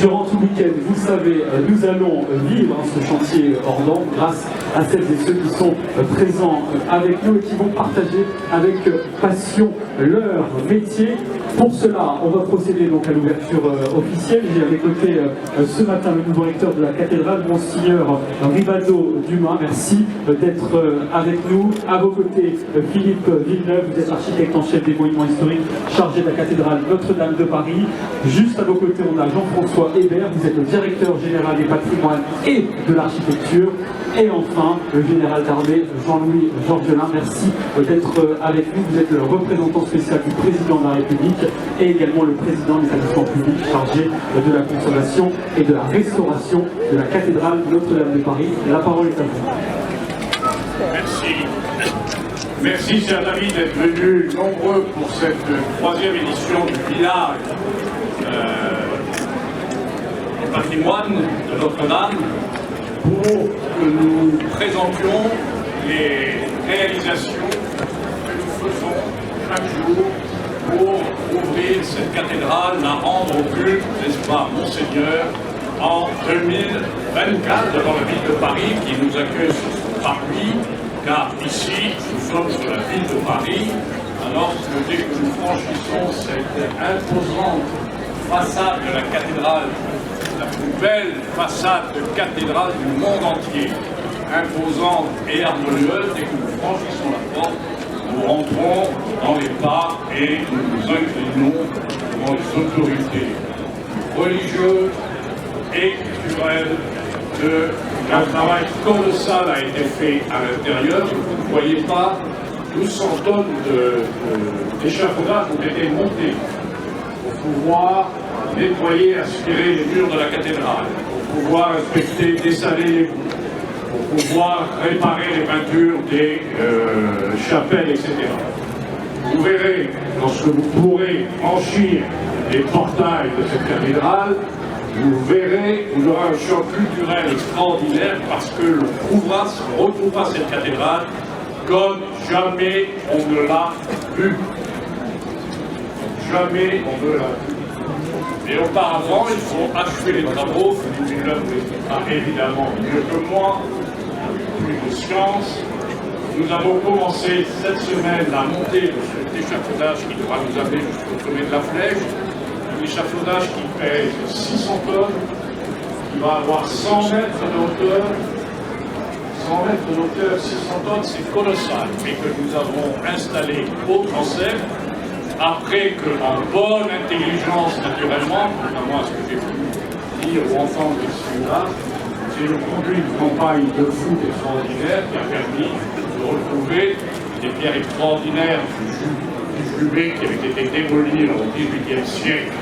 Durant tout le week-end, vous savez, nous allons vivre ce chantier hors norme grâce à celles et ceux qui sont présents avec nous et qui vont partager avec passion leur métier. Pour cela, on va procéder donc à l'ouverture officielle. J'ai à mes côtés ce matin le nouveau recteur de la cathédrale, Monseigneur Ribado Dumas. Merci d'être avec nous. À vos côtés, Philippe Villeneuve, vous êtes architecte en chef des monuments historiques, chargé de la cathédrale Notre-Dame de Paris. Juste à vos côtés, on a Jean-François Hébert, vous êtes le directeur général des patrimoines et de l'architecture. Et enfin, le général d'armée Jean-Louis Georgelin, merci d'être avec nous. Vous êtes le représentant spécial du président de la République et également le président de l'établissement public chargé de la conservation et de la restauration de la cathédrale Notre-Dame de Paris. La parole est à vous. Merci. Merci, cher David, d'être venu nombreux pour cette troisième édition du village du patrimoine de Notre-Dame pour que nous présentions les réalisations que nous faisons chaque jour pour ouvrir cette cathédrale, la rendre au culte, n'est-ce pas, Monseigneur, en 2024, devant la ville de Paris qui nous accueille sur son parvis, car ici, nous sommes sur la ville de Paris, alors que dès que nous franchissons cette imposante façade de la cathédrale, la plus belle façade de cathédrale du monde entier, imposante et harmonieuse, dès que nous franchissons la porte, nous rentrons dans les pas et nous nous inclinons devant les autorités religieuses et culturelles. Un travail colossal a été fait à l'intérieur. Vous ne voyez pas, 1200 tonnes d'échafaudage ont été montées pour pouvoir nettoyer, aspirer les murs de la cathédrale, pour pouvoir inspecter, dessaler les voûtes, pour pouvoir réparer les peintures des chapelles, etc. Vous verrez, lorsque vous pourrez franchir les portails de cette cathédrale, vous verrez, vous aurez un choc culturel extraordinaire parce que l'on retrouvera cette cathédrale comme jamais on ne l'a vue. Jamais on ne l'a vue. Et auparavant, il faut achever les travaux. Philippe Villeneuve l'expliquera évidemment mieux que moi, plus de science. Nous avons commencé cette semaine la montée de cet échafaudage qui devra nous amener jusqu'au sommet de la Flèche. Un échafaudage qui pèse 600 tonnes, qui va avoir 100 mètres de hauteur. 100 mètres de hauteur, 600 tonnes, c'est colossal. Et que nous avons installé au transept, après que, en bonne intelligence naturellement, contrairement à ce que j'ai pu dire ou entendre ici ou là, j'ai conduit une campagne de foot extraordinaire qui a permis de retrouver des pierres extraordinaires du Jubé qui avait été démolies au XVIIIe siècle